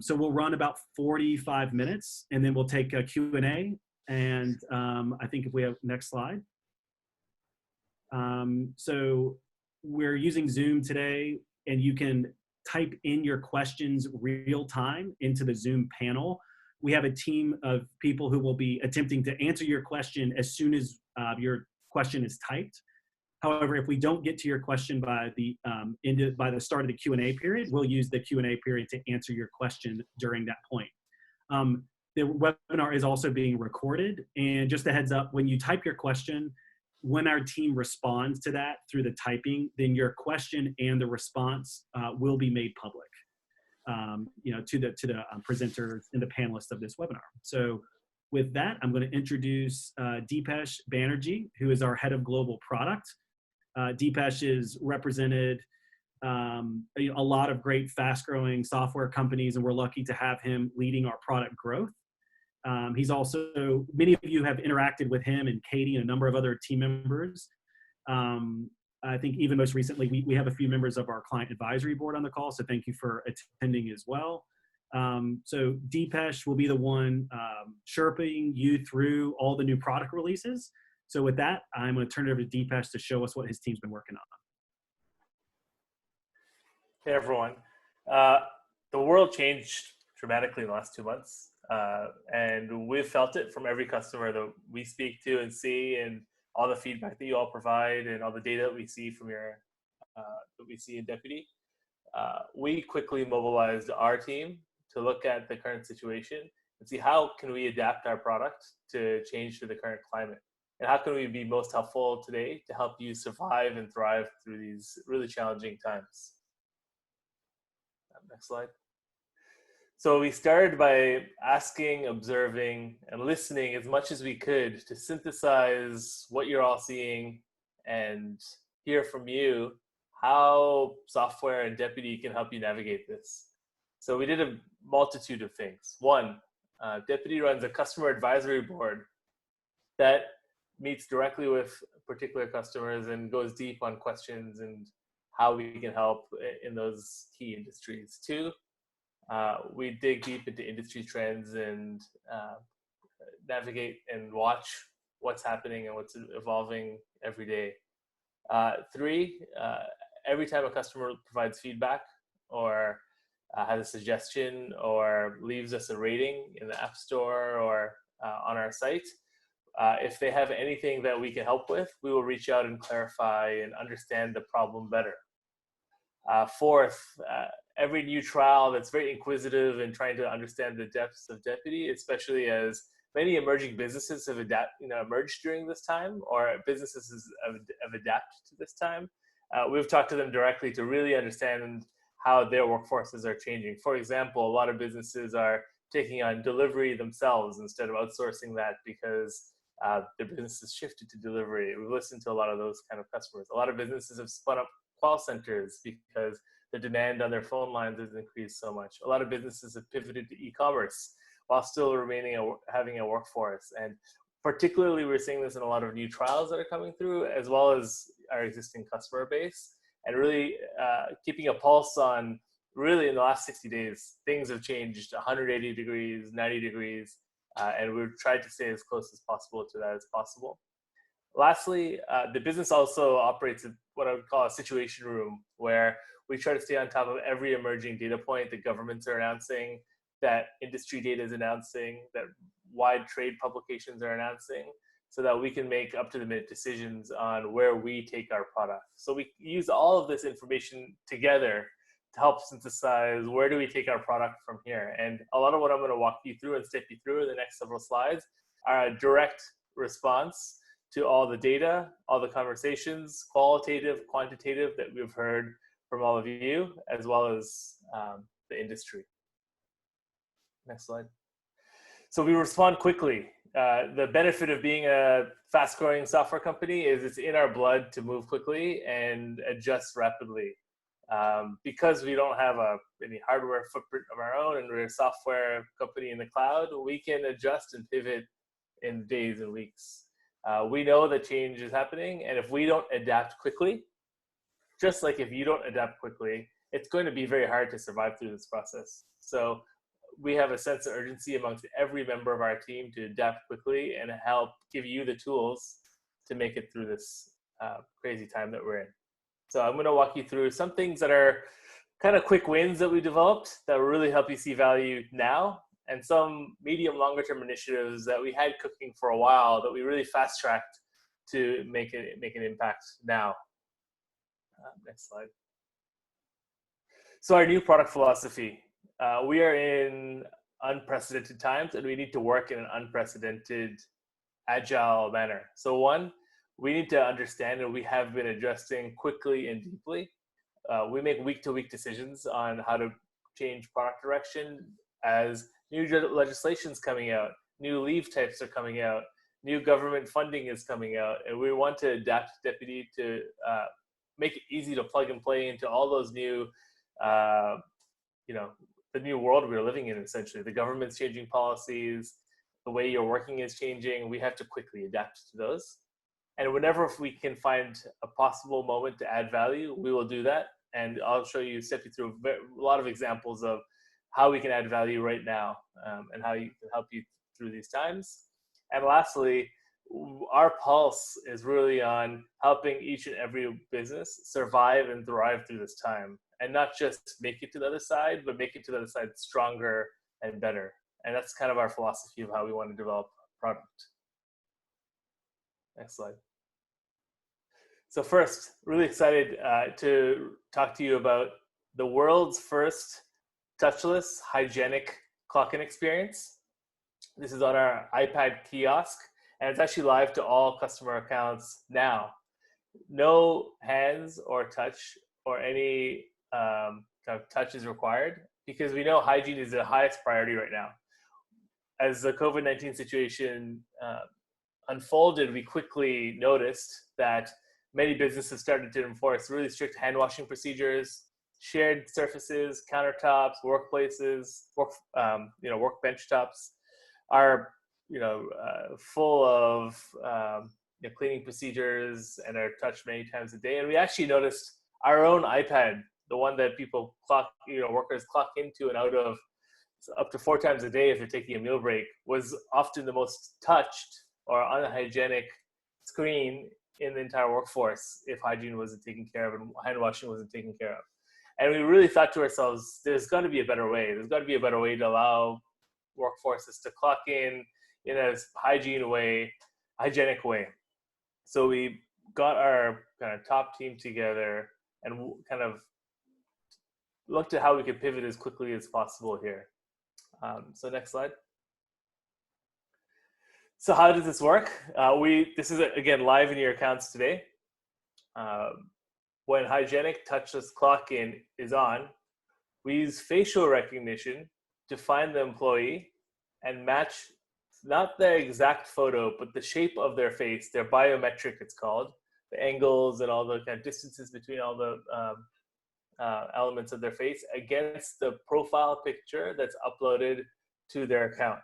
So we'll run about 45 minutes, and then we'll take a Q&A. And I think if we have next slide. So we're using Zoom today, and you can type in your questions real time into the Zoom panel. We have a team of people who will be attempting to answer your question as soon as your question is typed. However, if we don't get to your question by the start of the Q&A period, we'll use the Q&A period to answer your question during that point. The webinar is also being recorded, and just a heads up, when you type your question, when our team responds to that through the typing, then your question and the response will be made public, to the presenters and the panelists of this webinar. So with that, I'm going to introduce Deepesh Banerjee, who is our head of global product. Deepesh is represented a lot of great fast-growing software companies, and we're lucky to have him leading our product growth. He's also, many of you have interacted with him and Katie and a number of other team members. I think even most recently, we have a few members of our client advisory board on the call, so thank you for attending as well. So Deepesh will be the one sherping you through all the new product releases. So with that, I'm going to turn it over to Deepesh to show us what his team's been working on. Hey, everyone. The world changed dramatically in the last 2 months. And we've felt it from every customer that we speak to and see, and all the feedback that you all provide, and all the data that we see from that we see in Deputy. We quickly mobilized our team to look at the current situation and see how can we adapt our product to change to the current climate, and how can we be most helpful today to help you survive and thrive through these really challenging times. Next slide. So we started by asking, observing, and listening as much as we could to synthesize what you're all seeing and hear from you how software and Deputy can help you navigate this. So we did a multitude of things. One, Deputy runs a customer advisory board that meets directly with particular customers and goes deep on questions and how we can help in those key industries. Two, we dig deep into industry trends and navigate and watch what's happening and what's evolving every day. Three, every time a customer provides feedback or has a suggestion or leaves us a rating in the App Store or on our site, if they have anything that we can help with, we will reach out and clarify and understand the problem better. Fourth, every new trial that's very inquisitive and trying to understand the depths of Deputy, especially as many emerging businesses have emerged during this time, or businesses have adapted to this time. We've talked to them directly to really understand how their workforces are changing. For example, a lot of businesses are taking on delivery themselves instead of outsourcing that because their business has shifted to delivery. We've listened to a lot of those kind of customers. A lot of businesses have spun up call centers because the demand on their phone lines has increased so much. A lot of businesses have pivoted to e-commerce while still having a workforce. And particularly, we're seeing this in a lot of new trials that are coming through, as well as our existing customer base. And really keeping a pulse on, really in the last 60 days, things have changed 180 degrees, 90 degrees, and we've tried to stay as close as possible to that as possible. Lastly, the business also operates at what I would call a situation room, where we try to stay on top of every emerging data point that governments are announcing, that industry data is announcing, that wide trade publications are announcing, so that we can make up-to-the-minute decisions on where we take our product. So we use all of this information together to help synthesize where do we take our product from here. And a lot of what I'm going to walk you through and step you through in the next several slides are a direct response to all the data, all the conversations, qualitative, quantitative, that we've heard from all of you, as well as the industry. Next slide. So we respond quickly. The benefit of being a fast-growing software company is it's in our blood to move quickly and adjust rapidly. Because we don't have any hardware footprint of our own and we're a software company in the cloud, we can adjust and pivot in days and weeks. We know that change is happening, and if we don't adapt quickly, just like if you don't adapt quickly, it's going to be very hard to survive through this process. So we have a sense of urgency amongst every member of our team to adapt quickly and help give you the tools to make it through this crazy time that we're in. So I'm going to walk you through some things that are kind of quick wins that we developed that will really help you see value now, and some medium longer term initiatives that we had cooking for a while that we really fast tracked to make an impact now. Next slide. So our new product philosophy. We are in unprecedented times, and we need to work in an unprecedented agile manner. So one, we need to understand, and we have been adjusting quickly and deeply. We make week-to-week decisions on how to change product direction as new legislation's coming out, new leave types are coming out, new government funding is coming out, and we want to adapt Deputy to make it easy to plug and play into all those new, the new world we're living in. Essentially, the government's changing policies, the way you're working is changing. We have to quickly adapt to those. And whenever we can find a possible moment to add value, we will do that. And I'll step you through a lot of examples of how we can add value right now, and how you can help you through these times. And lastly, our pulse is really on helping each and every business survive and thrive through this time, and not just make it to the other side, but make it to the other side stronger and better. And that's kind of our philosophy of how we want to develop a product. Next slide. So first, really excited to talk to you about the world's first touchless, hygienic clock-in experience. This is on our iPad kiosk, and it's actually live to all customer accounts now. No hands or touch or any kind of touch is required, because we know hygiene is the highest priority right now. As the COVID-19 situation unfolded, we quickly noticed that many businesses started to enforce really strict hand washing procedures, shared surfaces, countertops, workplaces, workbench tops are full of cleaning procedures and are touched many times a day. And we actually noticed our own iPad, the one that people workers clock into and out of up to 4 times a day if they're taking a meal break, was often the most touched or unhygienic screen in the entire workforce if hygiene wasn't taken care of and hand washing wasn't taken care of. And we really thought to ourselves, there's got to be a better way. There's got to be a better way to allow workforces to clock in a hygienic way. So we got our kind of top team together and kind of looked at how we could pivot as quickly as possible here. So next slide. So how does this work? This is, again, live in your accounts today. When hygienic touchless clock-in is on, we use facial recognition to find the employee and match not their exact photo, but the shape of their face, their biometric it's called, the angles and all the kind of distances between all the elements of their face against the profile picture that's uploaded to their account.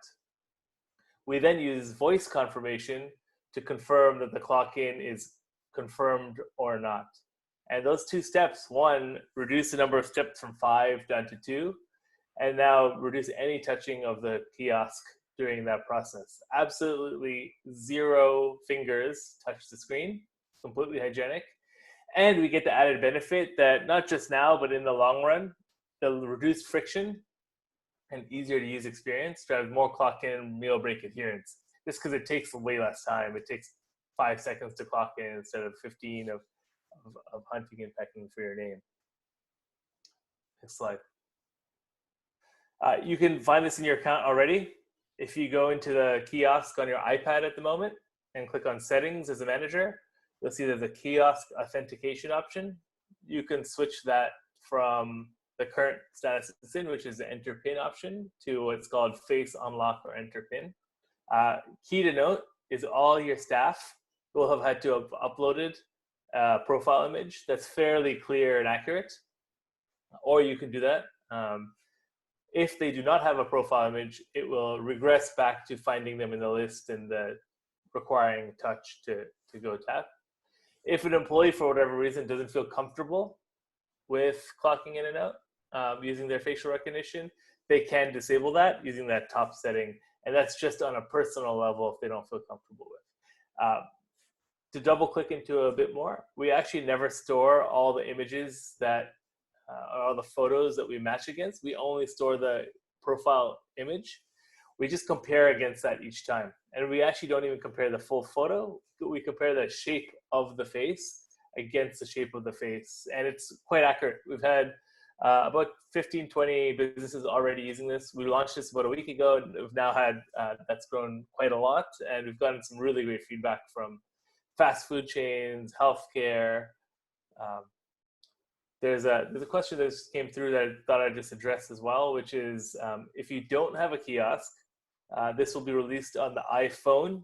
We then use voice confirmation to confirm that the clock-in is confirmed or not. And those 2 steps, one, reduce the number of steps from 5 down to 2, and now reduce any touching of the kiosk during that process. Absolutely 0 fingers touch the screen, completely hygienic. And we get the added benefit that not just now, but in the long run, the reduced friction and easier to use experience drives more clock-in meal break adherence, just because it takes way less time. It takes 5 seconds to clock in instead of 15 of hunting and pecking for your name. Next slide. You can find this in your account already. If you go into the kiosk on your iPad at the moment and click on settings as a manager, you'll see there's a kiosk authentication option. You can switch that from the current status it's in, which is the enter PIN option, to what's called face unlock or enter PIN. Key to note is all your staff will have had to have uploaded a profile image that's fairly clear and accurate, or you can do that. If they do not have a profile image, it will regress back to finding them in the list and requiring touch to go tap. If an employee, for whatever reason, doesn't feel comfortable with clocking in and out using their facial recognition, they can disable that using that top setting. And that's just on a personal level if they don't feel comfortable with. To double click into a bit more, we actually never store all the images that or all the photos that we match against. We only store the profile image. We just compare against that each time. And we actually don't even compare the full photo. We compare the shape of the face against the shape of the face. And it's quite accurate. We've had about 15, 20 businesses already using this. We launched this about a week ago, and we've now had, that's grown quite a lot. And we've gotten some really great feedback from fast food chains, healthcare. There's a question that just came through that I thought I'd just address as well, which is if you don't have a kiosk, this will be released on the iPhone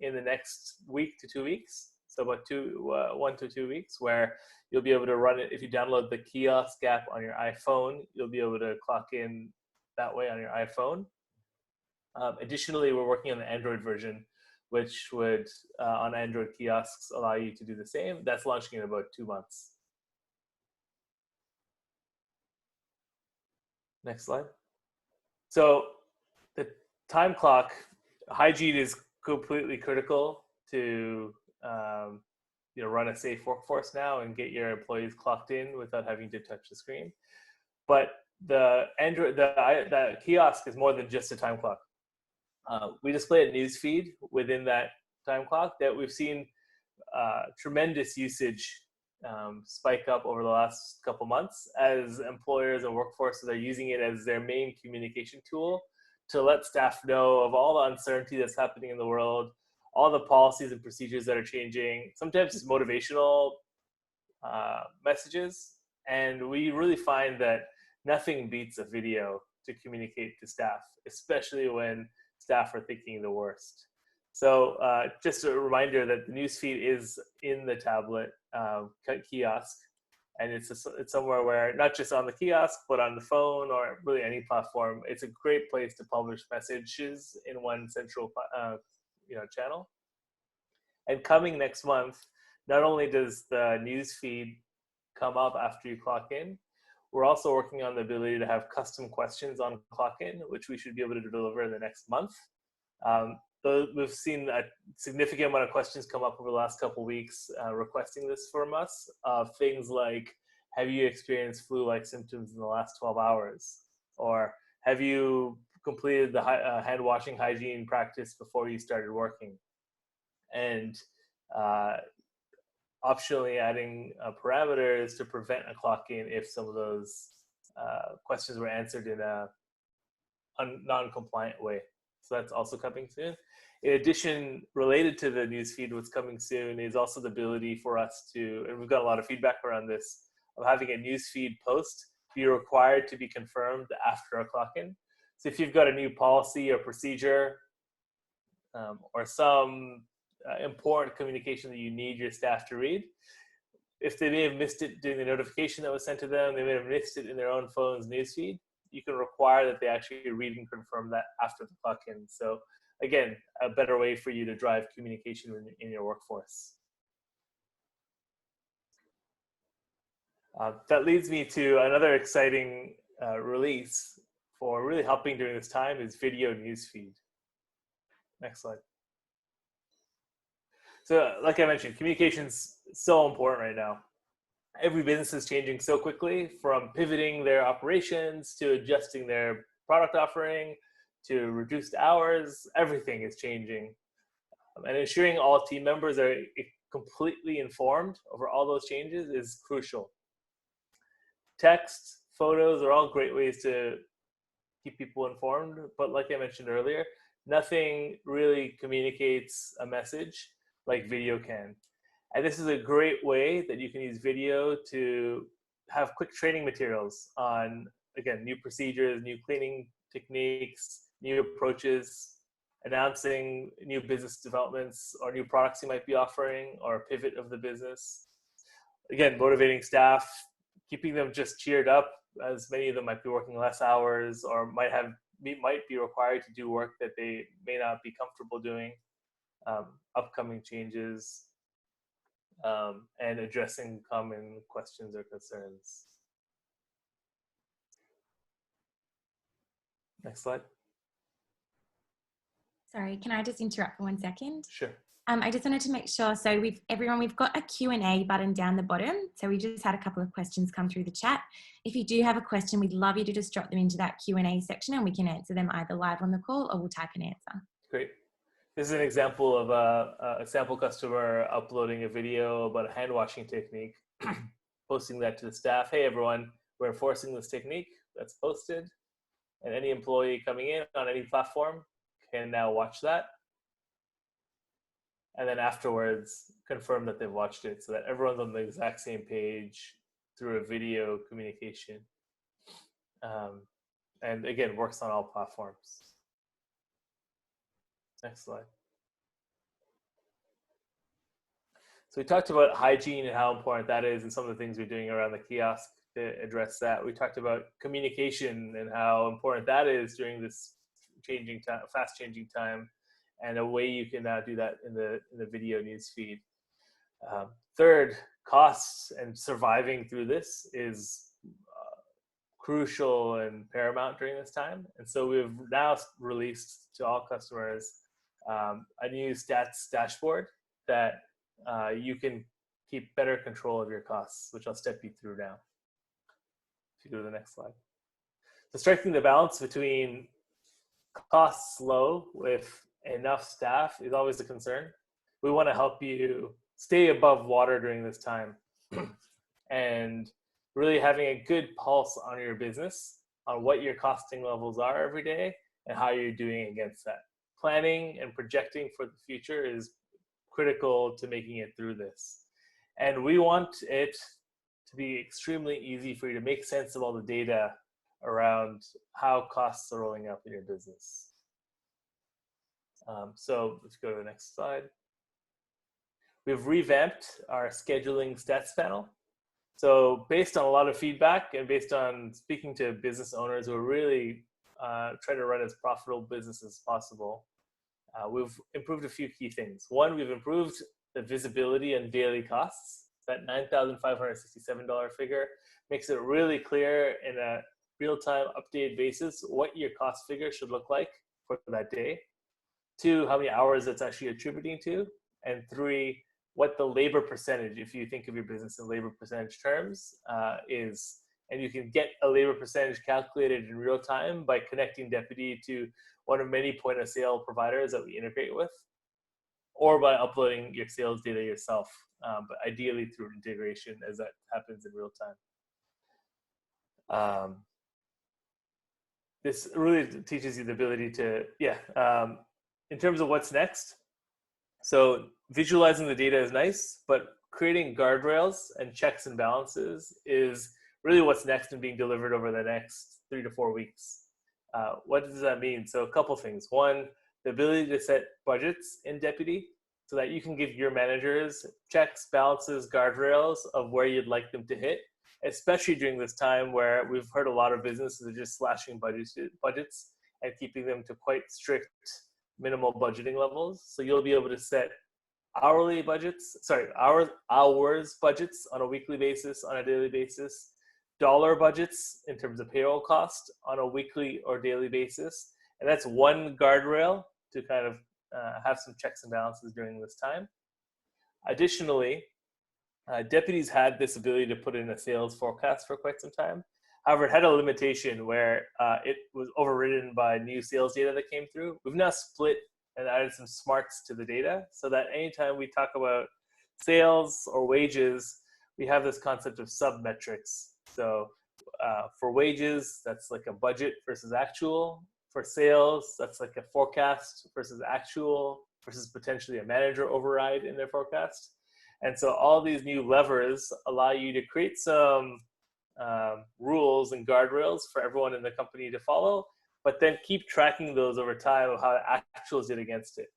in the next week to 2 weeks. So about 1 to 2 weeks, where you'll be able to run it. If you download the kiosk app on your iPhone, you'll be able to clock in that way on your iPhone. Additionally, we're working on the Android version, which would, on Android kiosks, allow you to do the same. That's launching in about 2 months. Next slide. So the time clock, hygiene is completely critical to run a safe workforce now and get your employees clocked in without having to touch the screen. But the kiosk is more than just a time clock. We display a news feed within that time clock that we've seen tremendous usage spike up over the last couple months as employers and workforces are using it as their main communication tool to let staff know of all the uncertainty that's happening in the world, all the policies and procedures that are changing. Sometimes it's motivational messages, and we really find that nothing beats a video to communicate to staff, especially when staff are thinking the worst. So just a reminder that the newsfeed is in the tablet kiosk, and it's somewhere where not just on the kiosk, but on the phone or really any platform. It's a great place to publish messages in one central channel. And coming next month, not only does the newsfeed come up after you clock in, we're also working on the ability to have custom questions on clock in, which we should be able to deliver in the next month. We've seen a significant amount of questions come up over the last couple of weeks requesting this from us. Things like, have you experienced flu-like symptoms in the last 12 hours? Or have you completed the hand washing hygiene practice before you started working? And optionally adding parameters to prevent a clock in if some of those questions were answered in a non-compliant way. So that's also coming soon. In addition, related to the newsfeed, what's coming soon is also the ability for us to, and we've got a lot of feedback around this, of having a newsfeed post be required to be confirmed after a clock in. So if you've got a new policy or procedure or some important communication that you need your staff to read, if they may have missed it during the notification that was sent to them, they may have missed it in their own phone's newsfeed, you can require that they actually read and confirm that after the clock in. So again, a better way for you to drive communication in your workforce. That leads me to another exciting release for really helping during this time is video newsfeed. Next slide. So like I mentioned, communication's so important right now. Every business is changing so quickly, from pivoting their operations to adjusting their product offering to reduced hours. Everything is changing. And ensuring all team members are completely informed over all those changes is crucial. Text, photos are all great ways to keep people informed, but like I mentioned earlier, nothing really communicates a message like video can. And this is a great way that you can use video to have quick training materials on, again, new procedures, new cleaning techniques, new approaches, announcing new business developments or new products you might be offering, or a pivot of the business. Again, motivating staff, keeping them just cheered up, as many of them might be working less hours or might be required to do work that they may not be comfortable doing. Upcoming changes, and addressing common questions or concerns. Next slide. Sorry, can I just interrupt for 1 second? Sure. I just wanted to make sure, so we've got a Q&A button down the bottom. So we just had a couple of questions come through the chat. If you do have a question, we'd love you to just drop them into that Q&A section and we can answer them either live on the call or we'll type an answer. Great. This is an example of a sample customer uploading a video about a hand washing technique, posting that to the staff. Hey, everyone, we're enforcing this technique. That's posted. And any employee coming in on any platform can now watch that. And then afterwards, confirm that they've watched it so that everyone's on the exact same page through a video communication. And again, works on all platforms. Next slide. So we talked about hygiene and how important that is and some of the things we're doing around the kiosk to address that. We talked about communication and how important that is during this changing time, fast changing time, and a way you can now do that in the video news feed. Third, costs and surviving through this is crucial and paramount during this time. And so we've now released to all customers a new stats dashboard that you can keep better control of your costs, which I'll step you through now. If you go to the next slide. So striking the balance between costs low with enough staff is always a concern. We want to help you stay above water during this time and really having a good pulse on your business, on what your costing levels are every day and how you're doing against that. Planning and projecting for the future is critical to making it through this. And we want it to be extremely easy for you to make sense of all the data around how costs are rolling up in your business. So let's go to the next slide. We've revamped our scheduling stats panel. So based on a lot of feedback and based on speaking to business owners who are really trying to run as profitable business as possible, we've improved a few key things. One, we've improved the visibility and daily costs. That $9,567 figure makes it really clear in a real-time updated basis what your cost figure should look like for that day. Two, how many hours it's actually attributing to. And three, what the labor percentage, if you think of your business in labor percentage terms, is. And you can get a labor percentage calculated in real time by connecting Deputy to one of many point of sale providers that we integrate with, or by uploading your sales data yourself, but ideally through integration as that happens in real time. This really teaches you the ability to, in terms of what's next. So visualizing the data is nice, but creating guardrails and checks and balances is really what's next and being delivered over the next 3 to 4 weeks. What does that mean? So a couple things. One, the ability to set budgets in Deputy so that you can give your managers checks, balances, guardrails of where you'd like them to hit, especially during this time where we've heard a lot of businesses are just slashing budgets and keeping them to quite strict minimal budgeting levels. So you'll be able to set hours budgets on a weekly basis, on a daily basis, dollar budgets in terms of payroll cost on a weekly or daily basis. And that's one guardrail to kind of have some checks and balances during this time. Additionally, Deputies had this ability to put in a sales forecast for quite some time. However, it had a limitation where it was overridden by new sales data that came through. We've now split and added some smarts to the data so that anytime we talk about sales or wages, we have this concept of sub-metrics. So for wages, that's like a budget versus actual. For sales, that's like a forecast versus actual versus potentially a manager override in their forecast. And so all these new levers allow you to create some rules and guardrails for everyone in the company to follow, but then keep tracking those over time of how actuals did against it.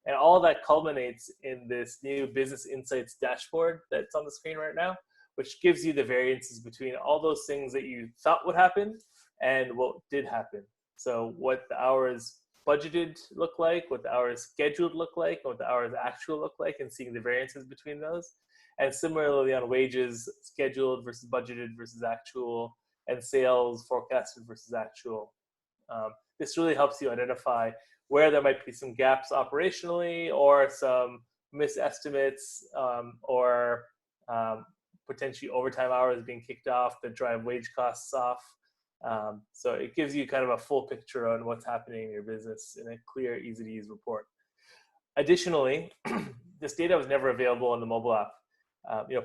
And all that culminates in this new business insights dashboard that's on the screen right now, which gives you the variances between all those things that you thought would happen and what did happen. So what the hours budgeted look like, what the hours scheduled look like, what the hours actual look like, and seeing the variances between those. And similarly on wages, scheduled versus budgeted versus actual, and sales forecasted versus actual. this really helps you identify where there might be some gaps operationally or some misestimates or potentially overtime hours being kicked off that drive wage costs off. So it gives you kind of a full picture on what's happening in your business in a clear, easy to use report. Additionally, this data was never available on the mobile app.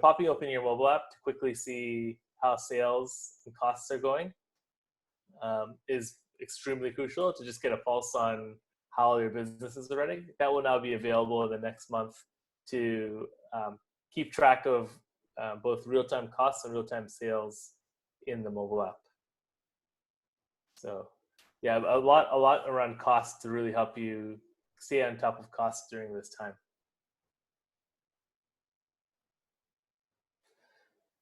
Popping open your mobile app to quickly see how sales and costs are going is extremely crucial to just get a pulse on how your businesses are running. That will now be available in the next month to keep track of both real-time costs and real-time sales in the mobile app. So yeah, a lot around costs to really help you stay on top of costs during this time.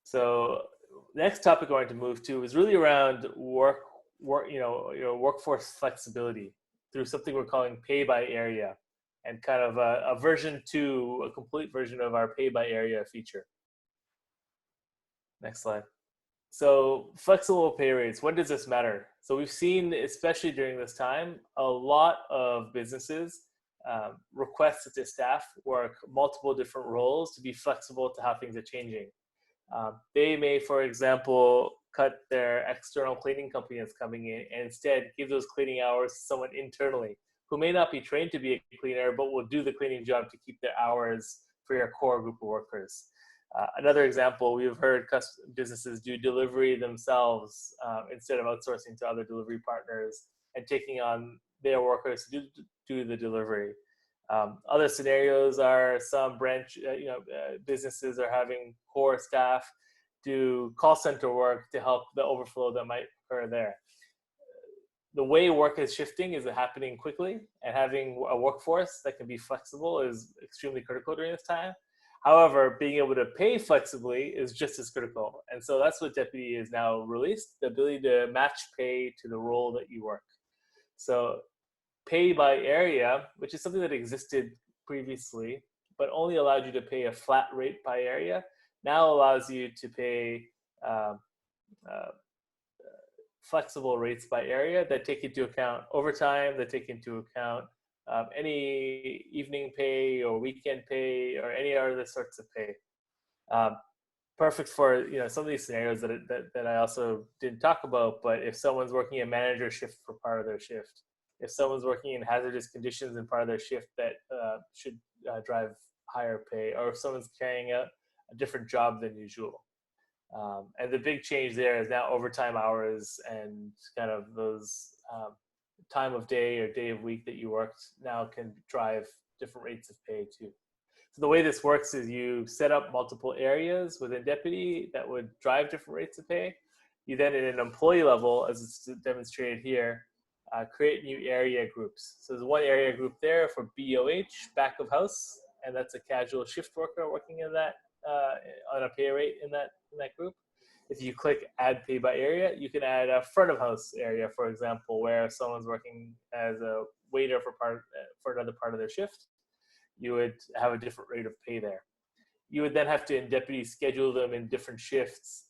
So next topic I wanted to move to is really around workforce flexibility through something we're calling pay by area, and kind of a version 2, a complete version of our pay by area feature. Next slide. So flexible pay rates, when does this matter? So we've seen, especially during this time, a lot of businesses request that their staff work multiple different roles to be flexible to how things are changing. They may, for example, cut their external cleaning company that's coming in and instead give those cleaning hours to someone internally who may not be trained to be a cleaner, but will do the cleaning job to keep their hours for your core group of workers. Another example, we've heard businesses do delivery themselves instead of outsourcing to other delivery partners and taking on their workers to do the delivery. Other scenarios are some businesses are having core staff do call center work to help the overflow that might occur there. The way work is shifting is happening quickly, and having a workforce that can be flexible is extremely critical during this time. However, being able to pay flexibly is just as critical. And so that's what Deputy is now released, the ability to match pay to the role that you work. So pay by area, which is something that existed previously, but only allowed you to pay a flat rate by area, now allows you to pay flexible rates by area that take into account overtime, that take into account any evening pay or weekend pay or any other sorts of pay. Perfect for some of these scenarios that I also didn't talk about, but if someone's working a manager shift for part of their shift, if someone's working in hazardous conditions in part of their shift that should drive higher pay, or if someone's carrying out a different job than usual. And the big change there is now overtime hours and kind of those time of day or day of week that you worked now can drive different rates of pay too. So the way this works is you set up multiple areas within Deputy that would drive different rates of pay. You then, at an employee level, as it's demonstrated here, create new area groups. So there's one area group there for BOH, back of house, and that's a casual shift worker working in that on a pay rate in that group. If you click add pay by area, you can add a front of house area, for example, where someone's working as a waiter for another part of their shift. You would have a different rate of pay there. You would then have to, in Deputy, schedule them in different shifts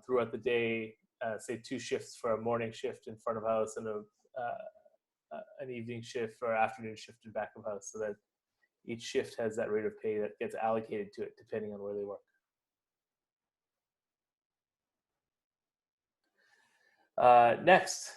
throughout the day, say 2 shifts for a morning shift in front of house and an evening shift or afternoon shift in back of house, so that each shift has that rate of pay that gets allocated to it depending on where they work. Next,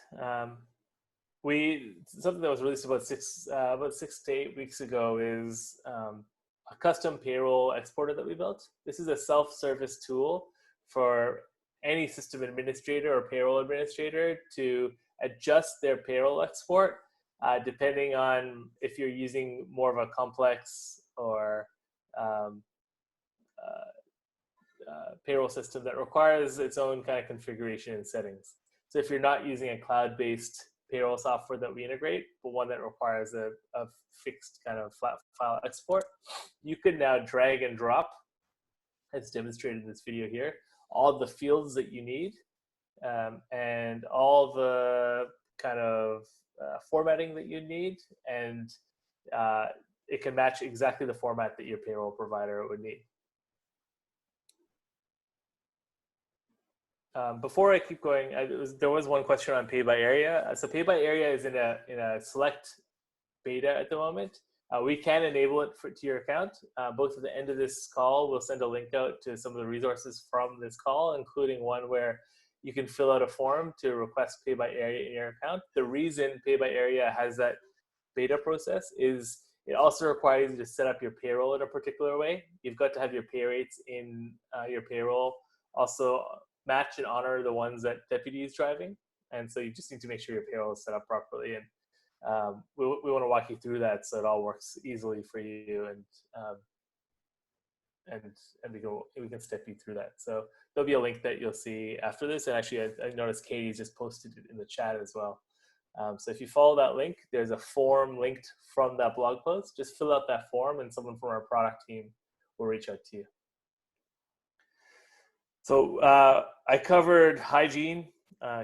something that was released about 6 to 8 weeks ago is a custom payroll exporter that we built. This is a self-service tool for any system administrator or payroll administrator to adjust their payroll export depending on if you're using more of a complex or payroll system that requires its own kind of configuration and settings. So if you're not using a cloud-based payroll software that we integrate, but one that requires a fixed kind of flat file export, you can now drag and drop, as demonstrated in this video here, all the fields that you need and all the kind of formatting that you need, and it can match exactly the format that your payroll provider would need. Before I keep going, there was one question on pay by area. So pay by area is in a select beta at the moment. We can enable it to your account. Both at the end of this call, we'll send a link out to some of the resources from this call, including one where you can fill out a form to request pay by area in your account. The reason pay by area has that beta process is it also requires you to set up your payroll in a particular way. You've got to have your pay rates in your payroll also match and honor the ones that Deputy is driving. And so you just need to make sure your payroll is set up properly. And we want to walk you through that so it all works easily for you, and we can step you through that. So there'll be a link that you'll see after this. And actually, I noticed Katie's just posted it in the chat as well. So if you follow that link, there's a form linked from that blog post. Just fill out that form and someone from our product team will reach out to you. So I covered hygiene,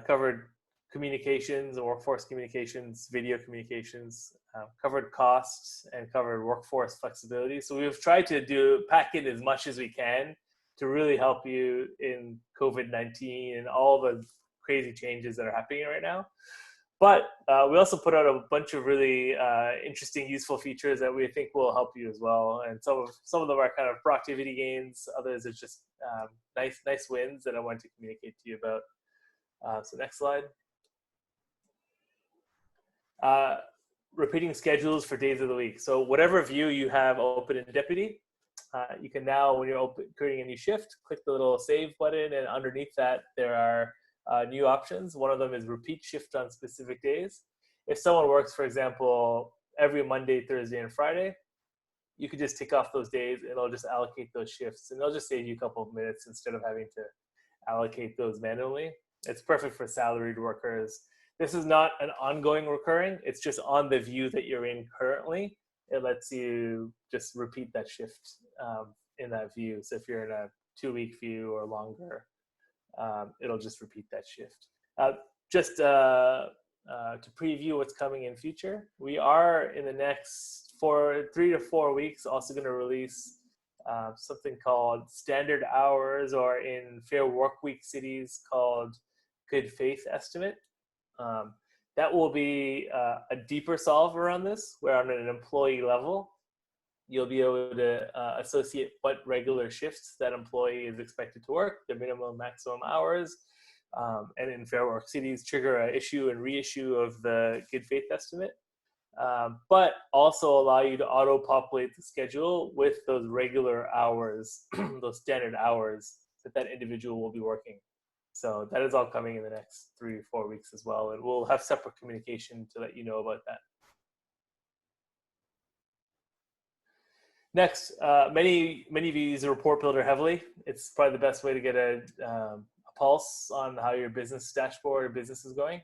covered communications and workforce communications, video communications, covered costs, and covered workforce flexibility. So we've tried to pack in as much as we can to really help you in COVID-19 and all the crazy changes that are happening right now. But we also put out a bunch of really interesting, useful features that we think will help you as well. And some of them are kind of productivity gains. Others are just nice wins that I wanted to communicate to you about. So next slide. Repeating schedules for days of the week. So whatever view you have open in Deputy, you can now, when you're creating a new shift, click the little save button, and underneath that there are new options. One of them is repeat shift on specific days. If someone works, for example, every Monday, Thursday, and Friday, you could just tick off those days and it'll just allocate those shifts, and they'll just save you a couple of minutes instead of having to allocate those manually. It's perfect for salaried workers. This is not an ongoing recurring, it's just on the view that you're in currently. It lets you just repeat that shift in that view. So if you're in a 2-week view or longer, it'll just repeat that shift. Just to preview what's coming in future, we are in the next 3 to 4 weeks also going to release something called standard hours, or in Fair Work Week cities called good faith estimate. That will be a deeper solve around this, where on an employee level, you'll be able to associate what regular shifts that employee is expected to work, their minimum maximum hours, and in Fair Work cities trigger an issue and reissue of the good faith estimate, but also allow you to auto-populate the schedule with those regular hours, those standard hours that individual will be working. So that is all coming in the next 3 or 4 weeks as well, and we'll have separate communication to let you know about that. Next, many of you use the report builder heavily. It's probably the best way to get a pulse on how your business dashboard or business is going.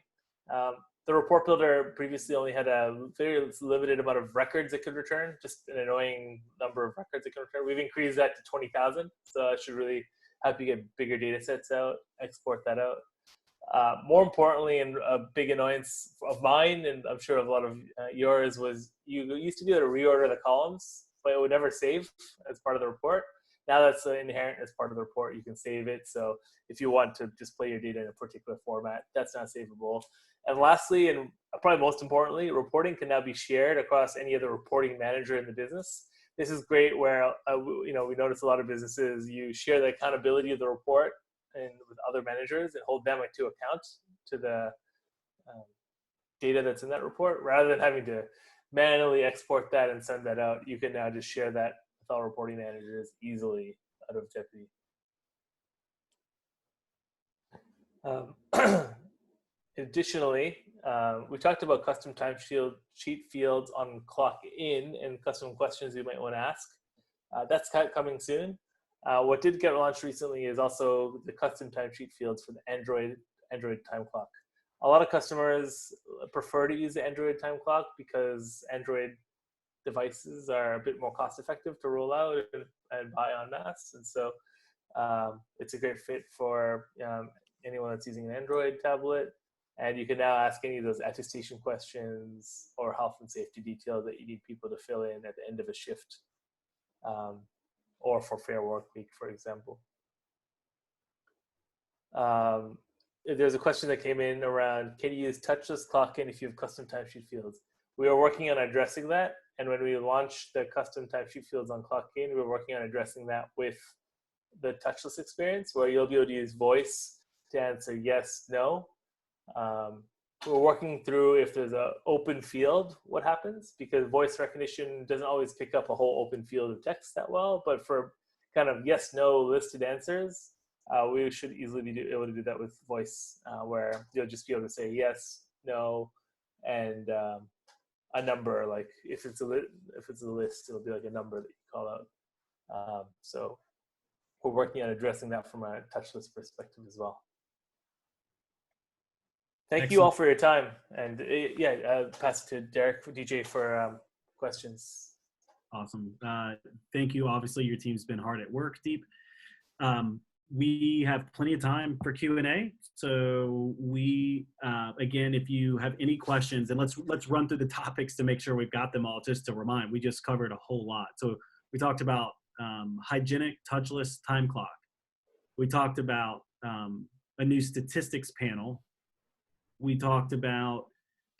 The report builder previously only had a very limited amount of records it could return, just an annoying number of records it can return. We've increased that to 20,000, so that should really help you get bigger data sets out, export that out. More importantly, and a big annoyance of mine, and I'm sure of a lot of yours, was you used to be able to reorder the columns, but it would never save as part of the report. Now that's inherent as part of the report. You can save it. So if you want to display your data in a particular format, that's not savable. And lastly, and probably most importantly, reporting can now be shared across any other reporting manager in the business. This is great where, we notice a lot of businesses, you share the accountability of the report and with other managers and hold them to account to the data that's in that report, rather than having to manually export that and send that out. You can now just share that with all reporting managers easily out of Deputy. Additionally, we talked about custom timesheet fields on clock in and custom questions you might want to ask. That's coming soon. What did get launched recently is also the custom timesheet fields for the Android time clock. A lot of customers prefer to use the Android time clock because Android devices are a bit more cost effective to roll out and buy en masse. And so it's a great fit for anyone that's using an Android tablet. And you can now ask any of those attestation questions or health and safety details that you need people to fill in at the end of a shift, or for Fair Work Week, for example. There's a question that came in around, can you use touchless clock in if you have custom timesheet fields? We are working on addressing that. And when we launched the custom timesheet fields on clock in, we were working on addressing that with the touchless experience, where you'll be able to use voice to answer yes, no. We're working through if there's an open field, what happens, because voice recognition doesn't always pick up a whole open field of text that well, but for kind of yes, no listed answers, we should easily be able to do that with voice, where you'll just be able to say yes, no, and a number. Like if it's a list, it'll be like a number that you call out. So we're working on addressing that from a touchless perspective as well. Thank you all for your time, and pass it to Derek for DJ for questions. Awesome. Thank you. Obviously, your team's been hard at work, Deep. We have plenty of time for Q&A. So we, again, if you have any questions, and let's run through the topics to make sure we've got them all, just to remind. We just covered a whole lot. So we talked about hygienic touchless time clock. We talked about a new statistics panel. We talked about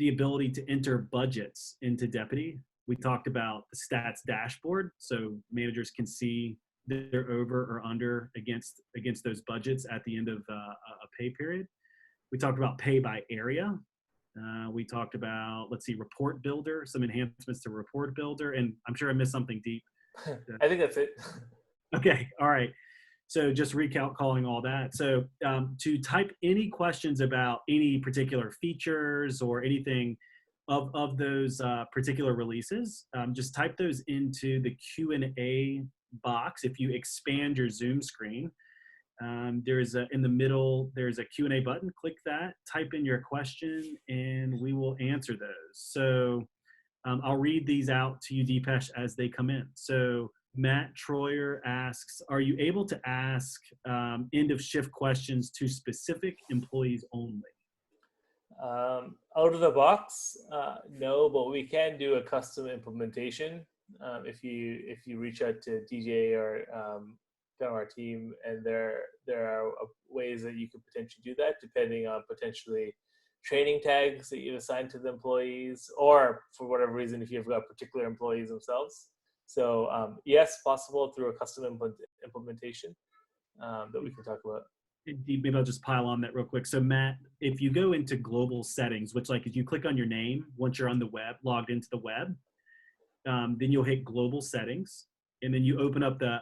the ability to enter budgets into Deputy. We talked about the stats dashboard, so managers can see they're over or under against those budgets at the end of a pay period. We talked about pay by area. We talked about, report builder, some enhancements to report builder, and I'm sure I missed something, Deep. I think that's it. Okay, all right. So just calling all that. So to type any questions about any particular features or anything of those particular releases, just type those into the Q&A box. If you expand your Zoom screen, in the middle, there's a Q&A button. Click that, type in your question, and we will answer those. So I'll read these out to you, Deepesh, as they come in. So Matt Troyer asks, are you able to ask end of shift questions to specific employees only? Out of the box, no, but we can do a custom implementation if you reach out to DJ or our team, and there are ways that you could potentially do that, depending on potentially training tags that you assign to the employees, or for whatever reason, if you've got particular employees themselves. So yes, possible through a custom implementation that we can talk about. Maybe I'll just pile on that real quick. So Matt, if you go into global settings, which if you click on your name, once you're on the web, logged into the web, then you'll hit global settings, and then you open up the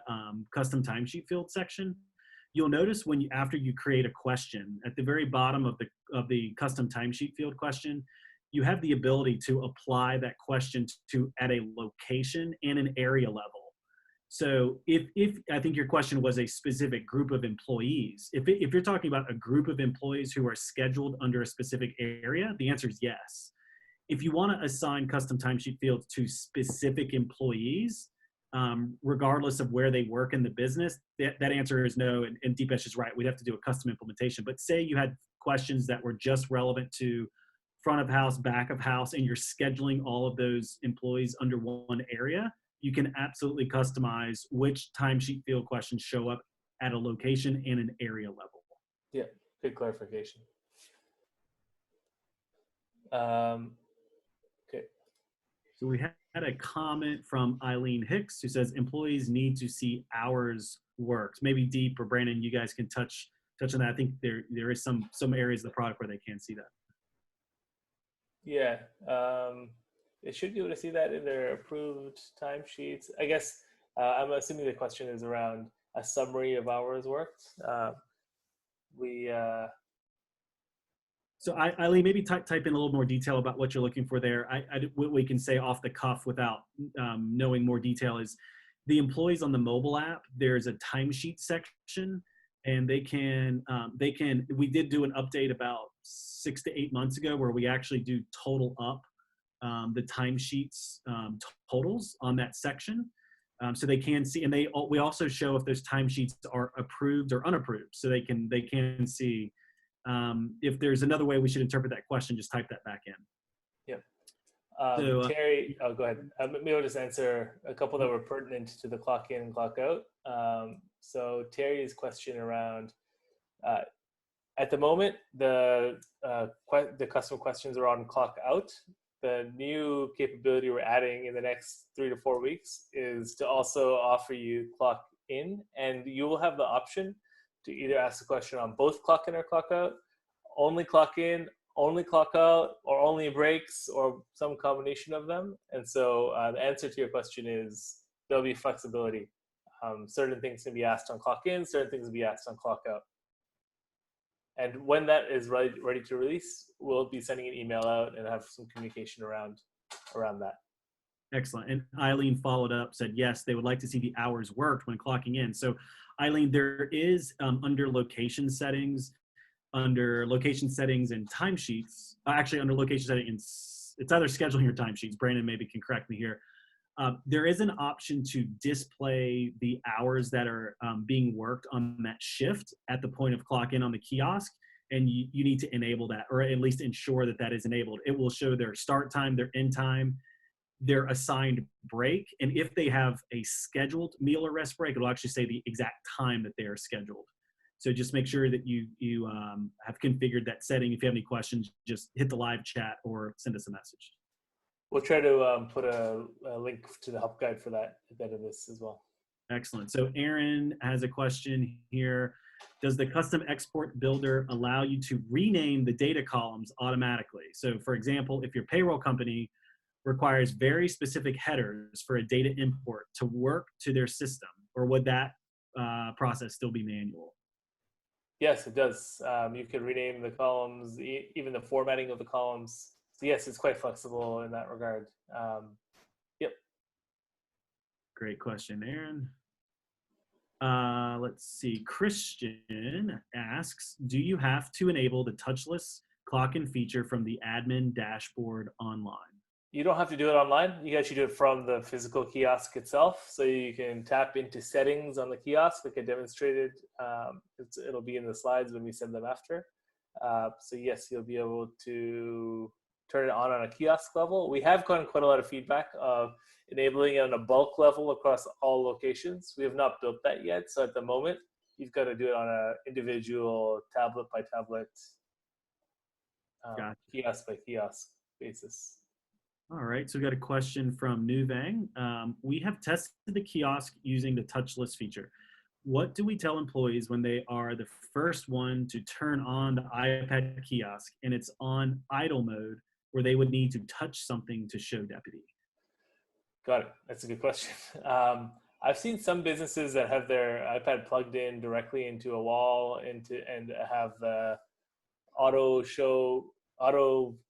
custom timesheet field section. You'll notice after you create a question, at the very bottom of the custom timesheet field question, you have the ability to apply that question at a location and an area level. So if I think your question was a specific group of employees, if you're talking about a group of employees who are scheduled under a specific area, the answer is yes. If you want to assign custom timesheet fields to specific employees, regardless of where they work in the business, that answer is no. And Deepesh is right. We'd have to do a custom implementation. But say you had questions that were just relevant to front of house, back of house, and you're scheduling all of those employees under one area, you can absolutely customize which timesheet field questions show up at a location and an area level. Yeah, good clarification. Okay. So we had a comment from Eileen Hicks who says employees need to see hours worked. Maybe Deep or Brandon, you guys can touch on that. I think there is some areas of the product where they can see that. Yeah, they should be able to see that in their approved timesheets. I guess I'm assuming the question is around a summary of hours worked. So Eileen, maybe type in a little more detail about what you're looking for there. What we can say off the cuff without knowing more detail is the employees on the mobile app, there's a timesheet section, and we did do an update about 6 to 8 months ago where we actually do total up the timesheets totals on that section. So they can see, and we also show if those timesheets are approved or unapproved, so they can see. If there's another way we should interpret that question, just type that back in. Yeah. Terry, go ahead. Maybe I'll just answer a couple that were pertinent to the clock in and clock out. So Terry's question around At the moment, the customer questions are on clock out. The new capability we're adding in the next 3 to 4 weeks is to also offer you clock in, and you will have the option to either ask a question on both clock in or clock out, only clock in, only clock out, or only breaks, or some combination of them. And so the answer to your question is there'll be flexibility. Certain things can be asked on clock in, certain things will be asked on clock out. And when that is ready to release, we'll be sending an email out and have some communication around that. Excellent. And Eileen followed up, said, yes, they would like to see the hours worked when clocking in. So Eileen, there is under location settings and timesheets, actually under location settings, it's either scheduling or timesheets. Brandon maybe can correct me here. There is an option to display the hours that are being worked on that shift at the point of clock in on the kiosk, and you need to enable that, or at least ensure that that is enabled. It will show their start time, their end time, their assigned break, and if they have a scheduled meal or rest break, it'll actually say the exact time that they are scheduled. So just make sure that you have configured that setting. If you have any questions, just hit the live chat or send us a message. We'll try to put a link to the help guide for that at the end of this as well. Excellent. So Aaron has a question here. Does the custom export builder allow you to rename the data columns automatically? So for example, if your payroll company requires very specific headers for a data import to work to their system, or would that process still be manual? Yes, it does. You can rename the columns, even the formatting of the columns. So yes, it's quite flexible in that regard. Yep. Great question, Aaron. Let's see. Christian asks, do you have to enable the touchless clock-in feature from the admin dashboard online? You don't have to do it online. You actually do it from the physical kiosk itself. So you can tap into settings on the kiosk, like I demonstrated. It'll be in the slides when we send them after. So yes, you'll be able to turn it on a kiosk level. We have gotten quite a lot of feedback of enabling it on a bulk level across all locations. We have not built that yet. So at the moment, you've got to do it on an individual tablet by tablet, Gotcha. kiosk by kiosk basis. All right, so we got a question from Nuvang. We have tested the kiosk using the touchless feature. What do we tell employees when they are the first one to turn on the iPad kiosk and it's on idle mode where they would need to touch something to show deputy? Got it. That's a good question. I've seen some businesses that have their iPad plugged in directly into a wall and have the auto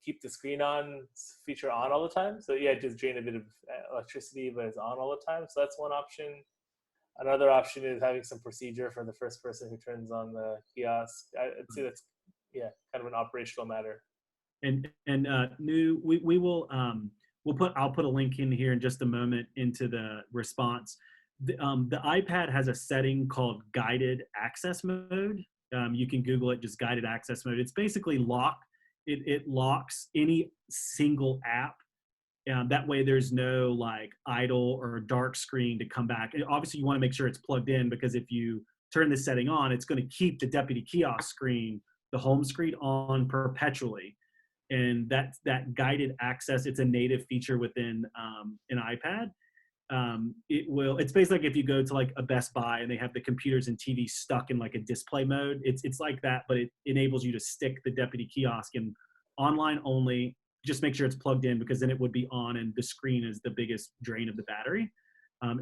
keep the screen on feature on all the time. So yeah, just drain a bit of electricity, but it's on all the time. So that's one option. Another option is having some procedure for the first person who turns on the kiosk. I'd say that's kind of an operational matter. And we will I'll put a link in here in just a moment into the response. The iPad has a setting called guided access mode. You can Google it, just guided access mode. It's basically locked. It locks any single app. That way there's no like idle or dark screen to come back. And obviously you want to make sure it's plugged in, because if you turn this setting on, it's going to keep the deputy kiosk screen, the home screen, on perpetually. And that guided access, it's a native feature within an iPad. It's basically like if you go to like a Best Buy and they have the computers and TV stuck in like a display mode. It's like that, but it enables you to stick the deputy kiosk in online only. Just make sure it's plugged in, because then it would be on and the screen is the biggest drain of the battery.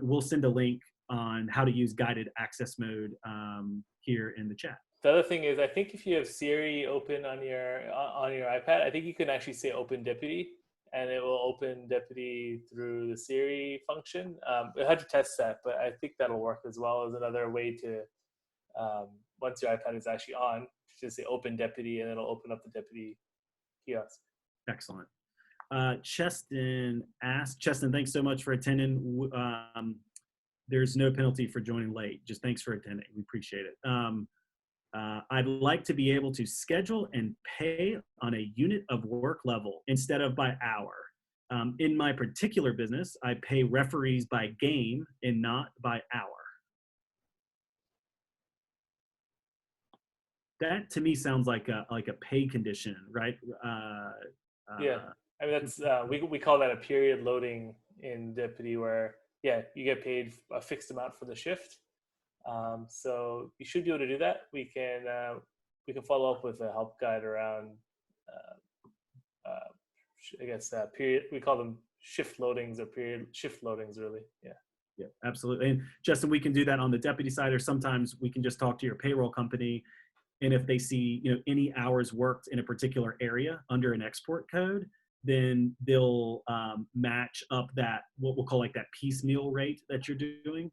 We'll send a link on how to use guided access mode here in the chat. The other thing is, I think if you have Siri open on your iPad, I think you can actually say Open Deputy, and it will open Deputy through the Siri function. I had to test that, but I think that'll work as well as another way to, once your iPad is actually on, just say Open Deputy, and it'll open up the Deputy kiosk. Excellent. Cheston asked, Cheston, thanks so much for attending. There's no penalty for joining late. Just thanks for attending. We appreciate it. I'd like to be able to schedule and pay on a unit of work level instead of by hour. In my particular business, I pay referees by game and not by hour. that to me sounds like a pay condition, right? Yeah, I mean that's we call that a period loading in Deputy, where yeah, you get paid a fixed amount for the shift. So you should be able to do that. We can follow up with a help guide around I guess period. We call them shift loadings or period shift loadings. Really, yeah. Yeah, absolutely. And Justin, we can do that on the deputy side, or sometimes we can just talk to your payroll company. And if they see, any hours worked in a particular area under an export code, then they'll match up that, what we'll call like that piecemeal rate that you're doing.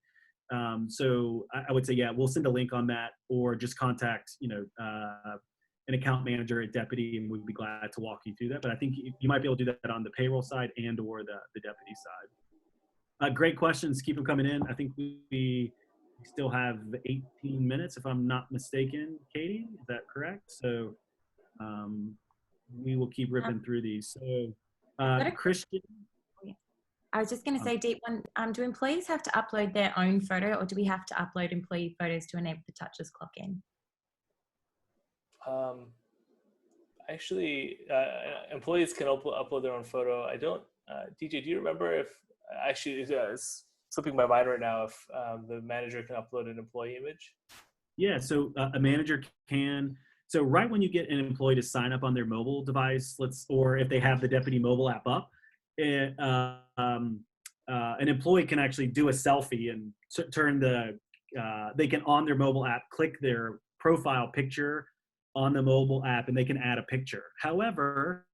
So I would say, yeah, we'll send a link on that, or just contact, an account manager at Deputy, and we'd be glad to walk you through that. But I think you might be able to do that on the payroll side and or the deputy side. Great questions. Keep them coming in. I think we still have 18 minutes, if I'm not mistaken, Katie. Is that correct? So we will keep ripping through these. So Christian. I was just going to say, Deep one, do employees have to upload their own photo, or do we have to upload employee photos to enable the touchless clock in? Actually, employees can upload their own photo. I don't, DJ, do you remember if, actually, it's slipping my mind right now, if the manager can upload an employee image? Yeah, so a manager can. So right when you get an employee to sign up on their mobile device, or if they have the Deputy mobile app up, an employee can actually do a selfie and turn they can, on their mobile app, click their profile picture on the mobile app, and they can add a picture. However,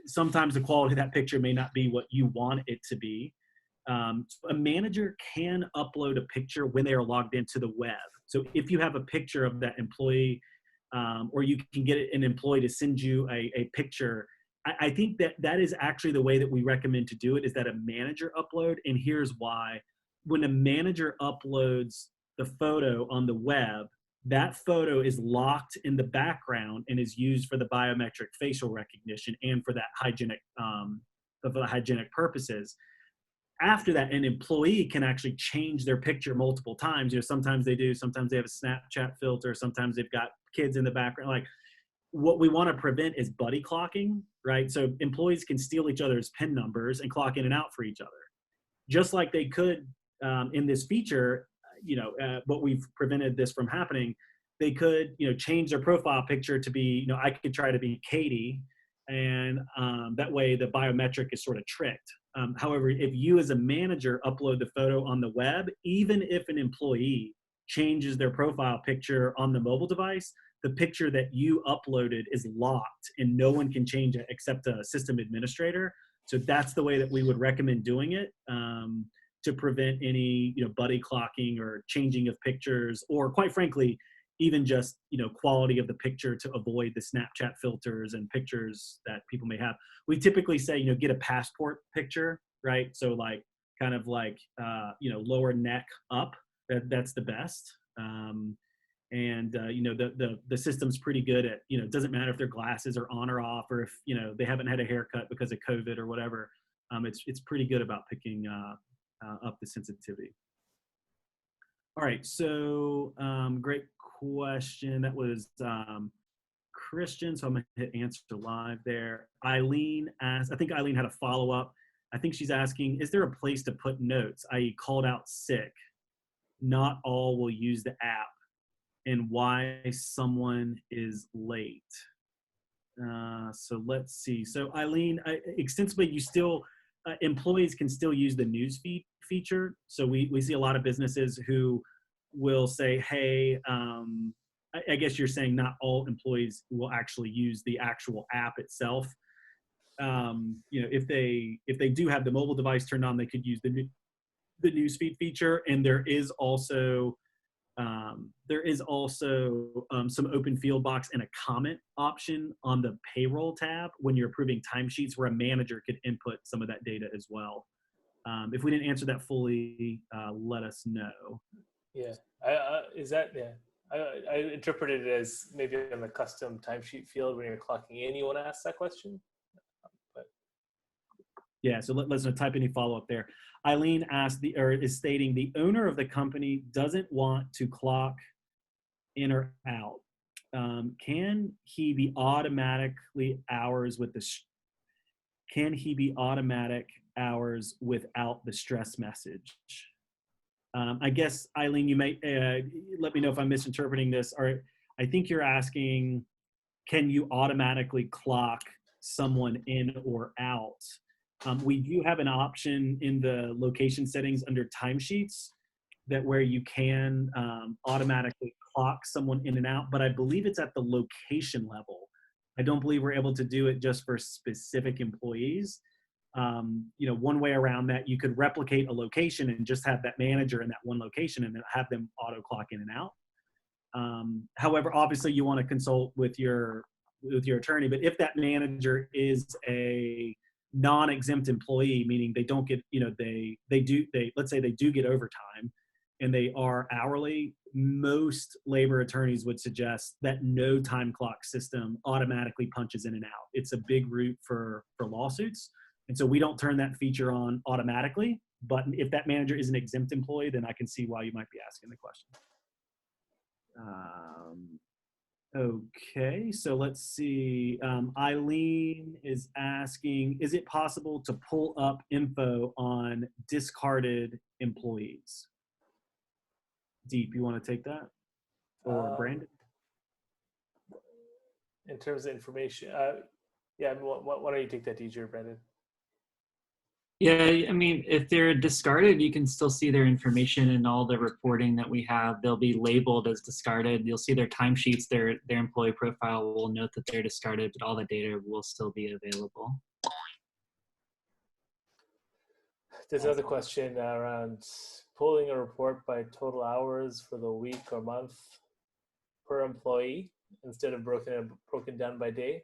sometimes the quality of that picture may not be what you want it to be. A manager can upload a picture when they are logged into the web. So if you have a picture of that employee, or you can get an employee to send you a picture, I think that is actually the way that we recommend to do it, is that a manager upload. And here's why. When a manager uploads the photo on the web, that photo is locked in the background and is used for the biometric facial recognition and for that hygienic, for the hygienic purposes. After that, an employee can actually change their picture multiple times. Sometimes they do, sometimes they have a Snapchat filter, sometimes they've got kids in the background. Like, what we want to prevent is buddy clocking, right? So employees can steal each other's PIN numbers and clock in and out for each other. Just like they could in this feature, but we've prevented this from happening. They could, change their profile picture to be, I could try to be Katie, and that way the biometric is sort of tricked. However, if you as a manager upload the photo on the web, even if an employee changes their profile picture on the mobile device, the picture that you uploaded is locked and no one can change it except a system administrator. So that's the way that we would recommend doing it, to prevent any, buddy clocking or changing of pictures, or quite frankly, even just, quality of the picture, to avoid the Snapchat filters and pictures that people may have. We typically say, get a passport picture, right? So like, kind of like, lower neck up, that's the best. And the system's pretty good at, it doesn't matter if their glasses are on or off, or if, they haven't had a haircut because of COVID or whatever. It's pretty good about picking up the sensitivity. All right, so great question. That was Christian, so I'm gonna hit answer live there. Eileen asked, I think Eileen had a follow-up. I think she's asking, is there a place to put notes, i.e. called out sick? Not all will use the app, and why someone is late. So let's see. So Eileen, extensively, you still, employees can still use the newsfeed feature. So we see a lot of businesses who will say, hey, I guess you're saying not all employees will actually use the actual app itself. If they do have the mobile device turned on, they could use the newsfeed feature. And there is also some open field box and a comment option on the payroll tab when you're approving timesheets, where a manager could input some of that data as well. If we didn't answer that fully, let us know. Yeah, I interpreted it as maybe in the custom timesheet field when you're clocking in, you want to ask that question. Yeah, so let's type any follow-up there. Eileen asked is stating the owner of the company doesn't want to clock in or out, can he be automatically hours with the can he be automatic hours without the stress message? I guess, Eileen, you may let me know if I'm misinterpreting this. Or I think you're asking, can you automatically clock someone in or out? We do have an option in the location settings under timesheets that where you can automatically clock someone in and out, but I believe it's at the location level. I don't believe we're able to do it just for specific employees. One way around that, you could replicate a location and just have that manager in that one location and then have them auto clock in and out. However, obviously you want to consult with your attorney, but if that manager is a non-exempt employee, meaning they don't get, let's say they do get overtime and they are hourly, most labor attorneys would suggest that no time clock system automatically punches in and out. It's a big root for lawsuits. And so we don't turn that feature on automatically, but if that manager is an exempt employee, then I can see why you might be asking the question. Okay, so let's see. Eileen is asking, is it possible to pull up info on discarded employees? Deep, you want to take that? Or Brandon? In terms of information, yeah, why don't you take that, DJ, Brandon? Yeah, I mean, if they're discarded, you can still see their information in all the reporting that we have. They'll be labeled as discarded. You'll see their timesheets, their employee profile will note that they're discarded, but all the data will still be available. There's another question around pulling a report by total hours for the week or month per employee instead of broken down by day.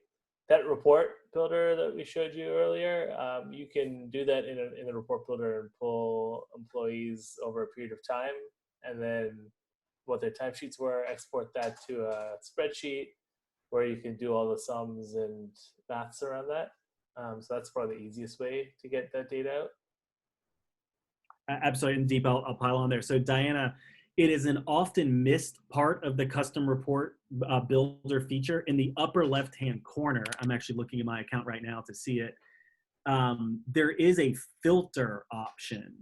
That report builder that we showed you earlier, you can do that in the report builder and pull employees over a period of time, and then what their timesheets were, export that to a spreadsheet where you can do all the sums and maths around that. So that's probably the easiest way to get that data out. Absolutely, and Deep, I'll pile on there. So Diana, it is an often missed part of the custom report builder feature. In the upper left-hand corner, I'm actually looking at my account right now to see it. There is a filter option.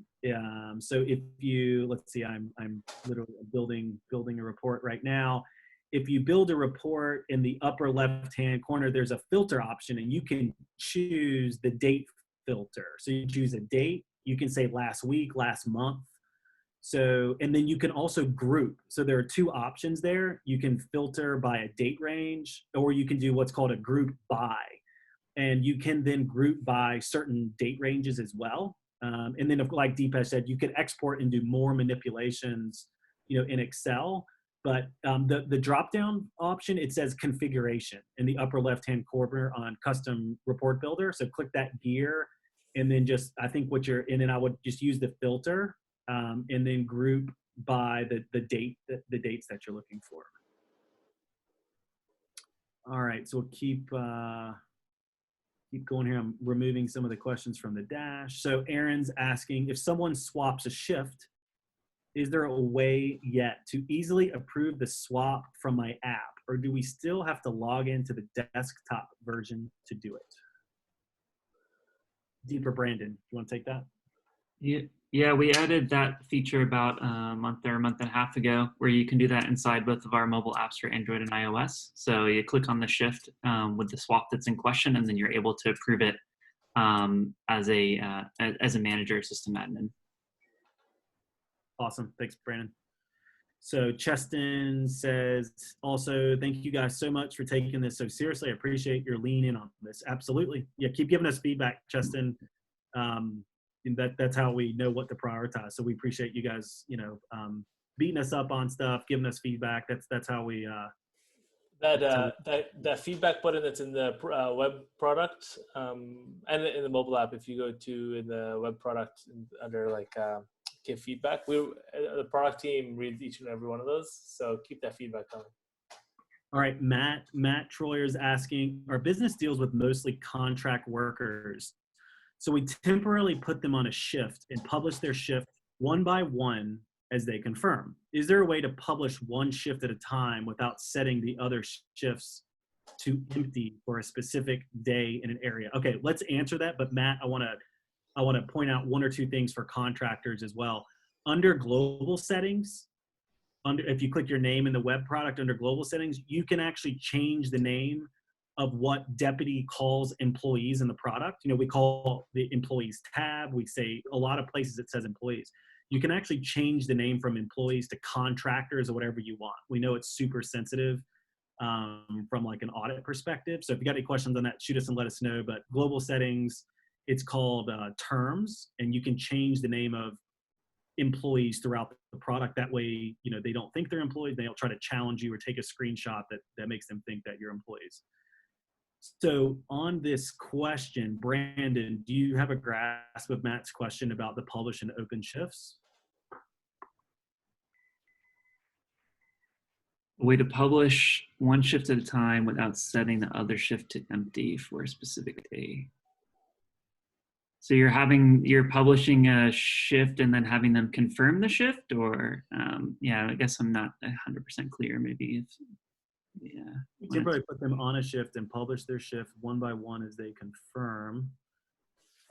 So if you, let's see, I'm literally building a report right now. If you build a report in the upper left-hand corner, there's a filter option, and you can choose the date filter. So you choose a date. You can say last week, last month. So, and then you can also group. So there are two options there. You can filter by a date range, or you can do what's called a group by. And you can then group by certain date ranges as well. And then, like Deepesh said, you can export and do more manipulations, in Excel. But the drop-down option, it says configuration in the upper left-hand corner on custom report builder. So click that gear, and then I think and then I would just use the filter. And then group by the dates that you're looking for. All right, so we'll keep going here. I'm removing some of the questions from the dash. So Aaron's asking, if someone swaps a shift, is there a way yet to easily approve the swap from my app, or do we still have to log into the desktop version to do it? Deeper, Brandon, you want to take that? Yeah, we added that feature about a month or a month and a half ago, where you can do that inside both of our mobile apps for Android and iOS. So you click on the shift with the swap that's in question, and then you're able to approve it as a manager or system admin. Awesome, thanks, Brandon. So Cheston says, also, thank you guys so much for taking this so seriously. I appreciate your lean in on this. Absolutely. Yeah, keep giving us feedback, Cheston. And that's how we know what to prioritize. So we appreciate you guys, beating us up on stuff, giving us feedback. That's how we. That feedback button that's in the web product and in the mobile app. If you go to in the web product under give feedback, the product team reads each and every one of those. So keep that feedback coming. All right, Matt Troyer is asking, our business deals with mostly contract workers. So we temporarily put them on a shift and publish their shift one by one as they confirm. Is there a way to publish one shift at a time without setting the other shifts to empty for a specific day in an area? Okay, let's answer that. But Matt, I want to point out one or two things for contractors as well. Under global settings, if you click your name in the web product under global settings, you can actually change the name of what Deputy calls employees in the product. You know, we call the employees tab. We say a lot of places it says employees. You can actually change the name from employees to contractors or whatever you want. We know it's super sensitive from like an audit perspective. So if you got any questions on that, shoot us and let us know. But global settings, it's called terms, and you can change the name of employees throughout the product. That way, you know, they don't think they're employees. They don't try to challenge you or take a screenshot that makes them think that you're employees. So on this question, Brandon, do you have a grasp of Matt's question about the publish and open shifts? A way to publish one shift at a time without setting the other shift to empty for a specific day. So you're publishing a shift and then having them confirm the shift, or yeah, I guess I'm not 100% clear. Maybe if, yeah. You typically put them on a shift and publish their shift one by one as they confirm.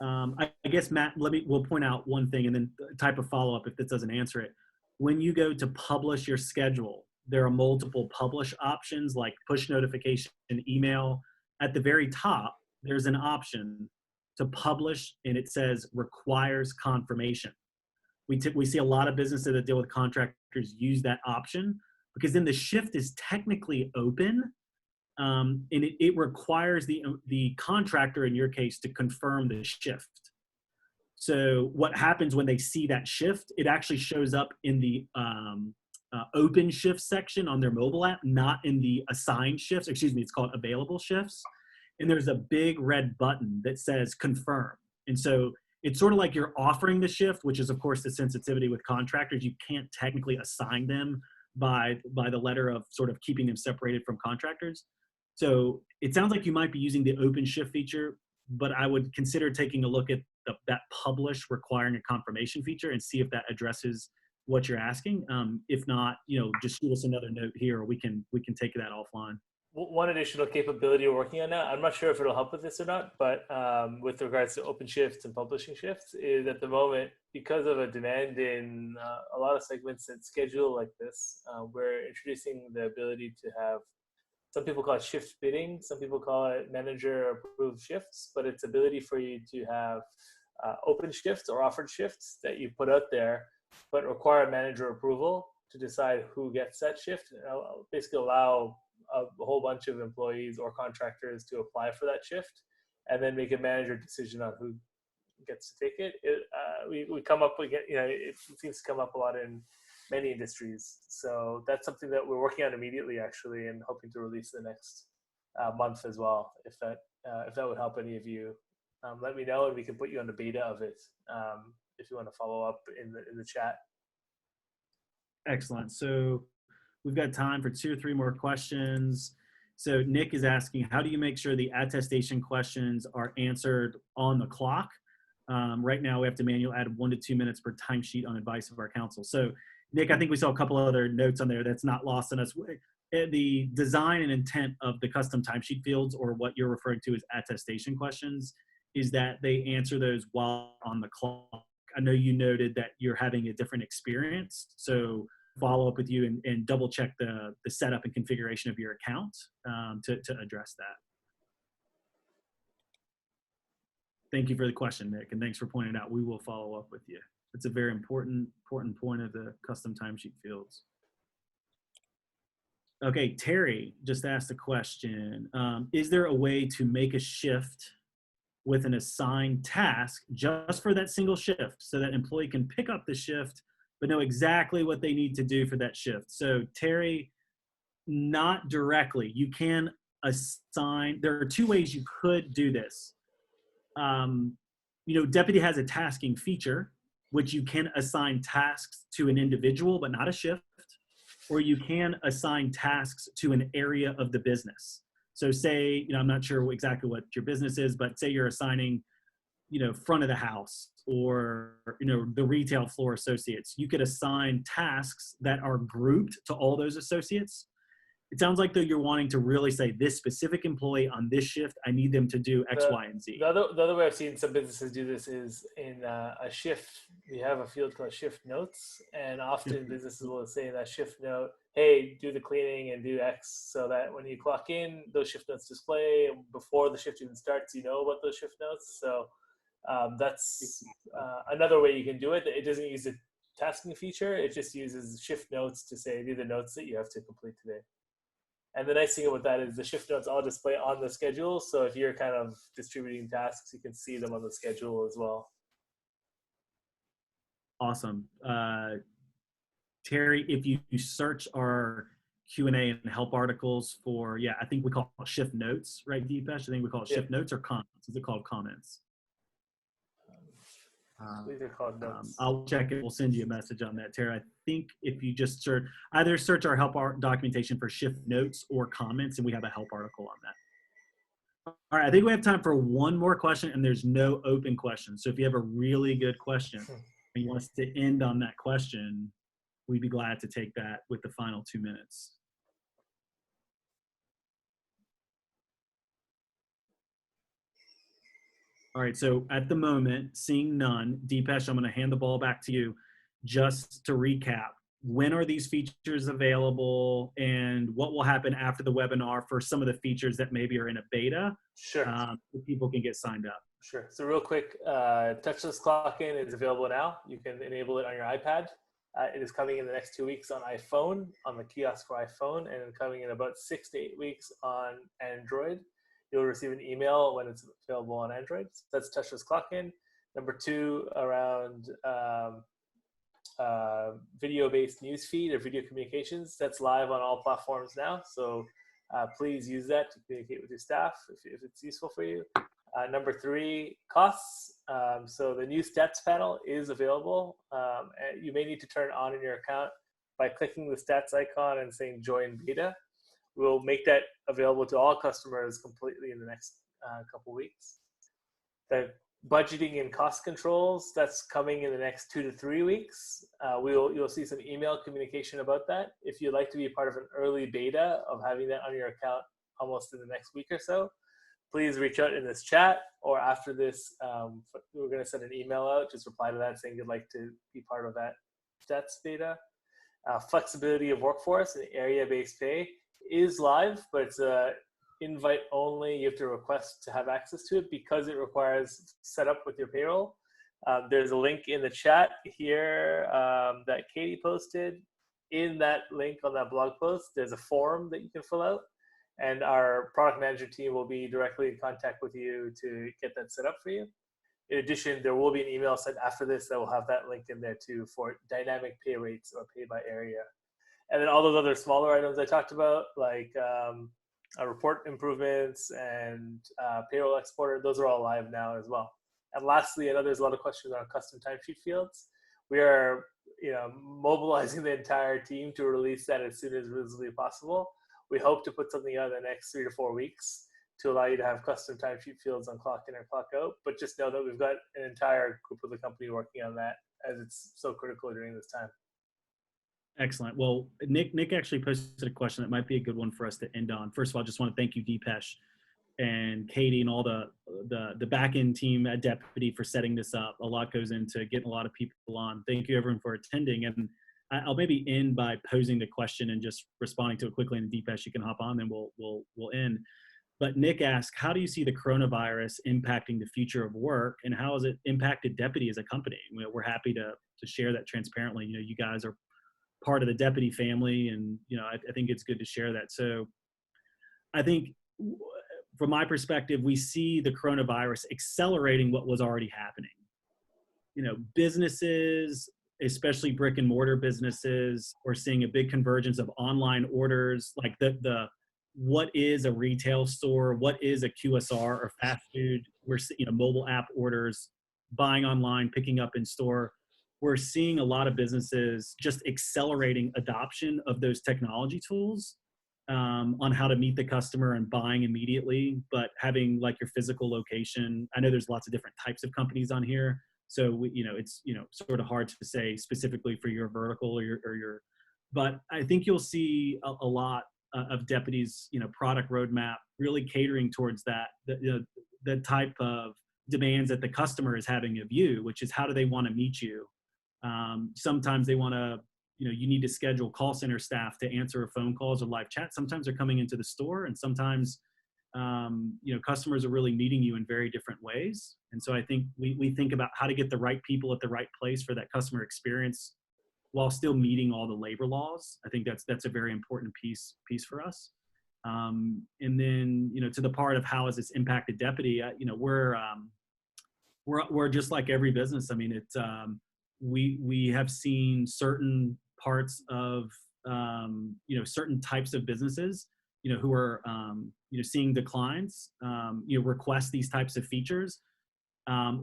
I guess, Matt, we'll point out one thing and then type of follow-up if this doesn't answer it. When you go to publish your schedule, there are multiple publish options like push notification, email. At the very top, there's an option to publish, and it says requires confirmation. We see a lot of businesses that deal with contractors use that option because then the shift is technically open, and it requires the contractor, in your case, to confirm the shift. So what happens when they see that shift, it actually shows up in the open shift section on their mobile app, not in the assigned shifts. Excuse me, it's called available shifts. And there's a big red button that says confirm. And so it's sort of like you're offering the shift, which is of course the sensitivity with contractors. You can't technically assign them by the letter of sort of keeping them separated from contractors. So it sounds like you might be using the open shift feature, but I would consider taking a look at that publish requiring a confirmation feature and see if that addresses what you're asking. If not, you know, just shoot us another note here, or we can take that offline. One additional capability we're working on now, I'm not sure if it'll help with this or not, but with regards to open shifts and publishing shifts, is at the moment, because of a demand in a lot of segments that schedule like this, we're introducing the ability to have, some people call it shift bidding, some people call it manager approved shifts, but it's ability for you to have open shifts or offered shifts that you put out there, but require manager approval to decide who gets that shift. It'll basically allow a whole bunch of employees or contractors to apply for that shift, and then make a manager decision on who gets to take it. We come up, it seems to come up a lot in many industries. So that's something that we're working on immediately, actually, and hoping to release the next month as well. If that would help any of you, let me know, and we can put you on the beta of it if you want to follow up in the chat. Excellent. So we've got time for 2 or 3 more questions. So Nick is asking, how do you make sure the attestation questions are answered on the clock? Right now we have to manually add 1 to 2 minutes per timesheet on advice of our counsel. So Nick, I think we saw a couple of other notes on there that's not lost on us. The design and intent of the custom timesheet fields, or what you're referring to as attestation questions, is that they answer those while on the clock. I know you noted that you're having a different experience, so follow up with you and double check the setup and configuration of your account to address that. Thank you for the question, Nick, and thanks for pointing it out. We will follow up with you. It's a very important point of the custom timesheet fields. Okay, Terry just asked a question. Is there a way to make a shift with an assigned task just for that single shift so that employee can pick up the shift but know exactly what they need to do for that shift? So Terry, not directly. You can assign, there are 2 ways you could do this. Deputy has a tasking feature, which you can assign tasks to an individual, but not a shift, or you can assign tasks to an area of the business. So say, I'm not sure exactly what your business is, but say you're assigning front of the house or, the retail floor associates. You could assign tasks that are grouped to all those associates. It sounds like though you're wanting to really say this specific employee on this shift, I need them to do X, Y, and Z. The other way I've seen some businesses do this is in a shift. We have a field called shift notes, and often businesses will say in that shift note, hey, do the cleaning and do X, so that when you clock in, those shift notes display. Before the shift even starts, you know about those shift notes. So that's another way you can do it. It doesn't use the tasking feature. It just uses shift notes to say, these are the notes that you have to complete today. And the nice thing about that is the shift notes all display on the schedule. So if you're kind of distributing tasks, you can see them on the schedule as well. Awesome. Terry, if you search our Q&A and help articles for, I think we call it shift notes, right, Deepesh? I think we call it shift notes or comments. Is it called comments? These are called notes. I'll check it. We'll send you a message on that, Tara. I think if you just search our help documentation for shift notes or comments, and we have a help article on that. All right, I think we have time for one more question, and there's no open questions. So if you have a really good question and you want us to end on that question, we'd be glad to take that with the final 2 minutes. All right, so at the moment, seeing none, Deepesh, I'm going to hand the ball back to you. Just to recap, when are these features available, and what will happen after the webinar for some of the features that maybe are in a beta? Sure. So people can get signed up. Sure. So real quick, touchless clock-in is available now. You can enable it on your iPad. It is coming in the next 2 weeks on iPhone, on the kiosk for iPhone, and coming in about 6 to 8 weeks on Android. You'll receive an email when it's available on Android. So that's touchless clock-in. Number 2, around video-based newsfeed or video communications. That's live on all platforms now. So please use that to communicate with your staff if it's useful for you. Number 3, costs. So the new stats panel is available. And you may need to turn it on in your account by clicking the stats icon and saying join beta. We'll make that available to all customers completely in the next couple weeks. The budgeting and cost controls, that's coming in the next 2 to 3 weeks. You'll see some email communication about that. If you'd like to be a part of an early beta of having that on your account almost in the next week or so, please reach out in this chat, or after this, we're going to send an email out. Just reply to that saying you'd like to be part of that stats beta. Flexibility of workforce and area-based pay is live, but it's invite only. You have to request to have access to it because it requires setup with your payroll. There's a link in the chat here that Katie posted. In that link on that blog post, there's a form that you can fill out, and our product manager team will be directly in contact with you to get that set up for you. In addition, there will be an email sent after this that will have that link in there too for dynamic pay rates or pay by area. And then all those other smaller items I talked about, like report improvements and payroll exporter, those are all live now as well. And lastly, I know there's a lot of questions on custom timesheet fields. We are mobilizing the entire team to release that as soon as reasonably possible. We hope to put something out in the next 3 to 4 weeks to allow you to have custom timesheet fields on clock in or clock out. But just know that we've got an entire group of the company working on that, as it's so critical during this time. Excellent. Well, Nick actually posted a question that might be a good one for us to end on. First of all, I just want to thank you, Deepesh, and Katie, and all the back-end team at Deputy for setting this up. A lot goes into getting a lot of people on. Thank you, everyone, for attending. And I'll maybe end by posing the question and just responding to it quickly. And Deepesh, you can hop on, then we'll end. But Nick asked, how do you see the coronavirus impacting the future of work, and how has it impacted Deputy as a company? We're happy to share that transparently. You guys are part of the Deputy family, and I think it's good to share that. So I think from my perspective, we see the coronavirus accelerating what was already happening. Businesses, especially brick and mortar businesses, are seeing a big convergence of online orders, like the what is a retail store, what is a QSR or fast food. We're mobile app orders, buying online, picking up in store. We're seeing a lot of businesses just accelerating adoption of those technology tools. on how to meet the customer and buying immediately, but having like your physical location. I know there's lots of different types of companies on here, so it's sort of hard to say specifically for your vertical or your. But I think you'll see a lot of deputies, product roadmap really catering towards that the type of demands that the customer is having of you, which is how do they want to meet you. Sometimes they want to, you need to schedule call center staff to answer phone calls or live chat. Sometimes they're coming into the store, and sometimes, customers are really meeting you in very different ways. And so I think we think about how to get the right people at the right place for that customer experience while still meeting all the labor laws. I think that's a very important piece for us. And then, to the part of how has this impacted deputy, we're just like every business. I mean, it's, we have seen certain parts of, certain types of businesses, who are, seeing declines, request these types of features,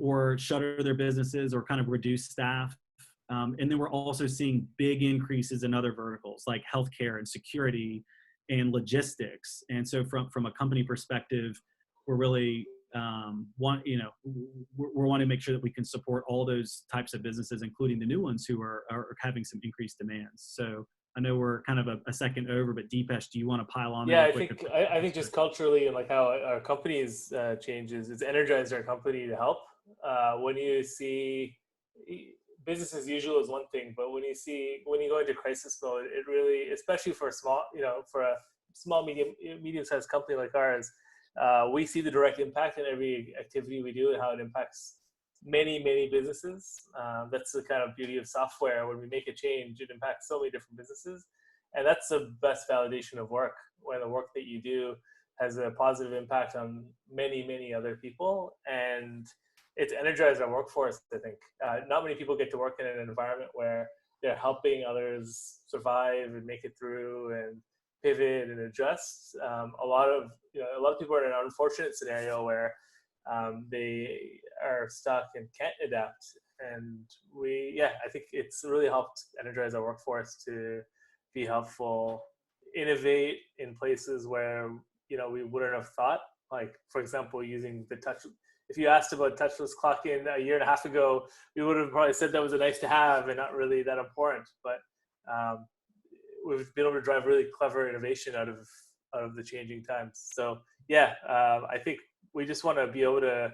or shutter their businesses or kind of reduce staff. And then we're also seeing big increases in other verticals like healthcare and security and logistics. And so from a company perspective, we're really we're wanting to make sure that we can support all those types of businesses, including the new ones who are having some increased demands. So I know we're kind of a second over, but Deepesh, do you want to pile on? Yeah, I think just culturally and like how our company's changes, it's energized our company to help. When you see business as usual is one thing, but when you go into crisis mode, it really, especially for a small, medium-sized company like ours, we see the direct impact in every activity we do and how it impacts many, many businesses. That's the kind of beauty of software. When we make a change, it impacts so many different businesses. And that's the best validation of work, when the work that you do has a positive impact on many, many other people. And it's energized our workforce, I think. Not many people get to work in an environment where they're helping others survive and make it through and pivot and adjust. A lot of people are in an unfortunate scenario where they are stuck and can't adapt. And I think it's really helped energize our workforce to be helpful, innovate in places where we wouldn't have thought. Like, for example, using the touch. If you asked about touchless clock-in a year and a half ago, we would have probably said that was a nice to have and not really that important. But we've been able to drive really clever innovation out of the changing times. So I think we just want to be able to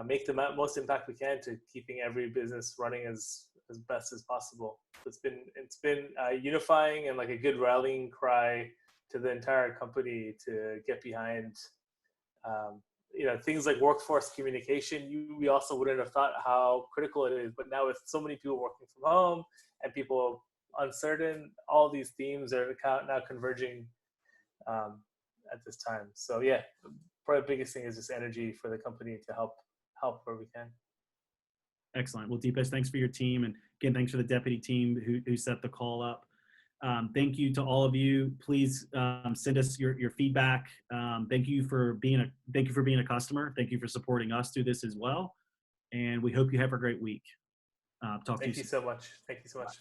make the most impact we can to keeping every business running as best as possible. It's been unifying and like a good rallying cry to the entire company to get behind. Things like workforce communication. We also wouldn't have thought how critical it is, but now with so many people working from home and people uncertain, all these themes are now converging at this time. So probably the biggest thing is just energy for the company to help where we can. Excellent. Well, Deepesh, thanks for your team, and again, thanks for the deputy team who set the call up. Thank you to all of you. Please send us your feedback. Thank you for being a customer. Thank you for supporting us through this as well. And we hope you have a great week. Talk to you soon. Thank you so much. Thank you so much.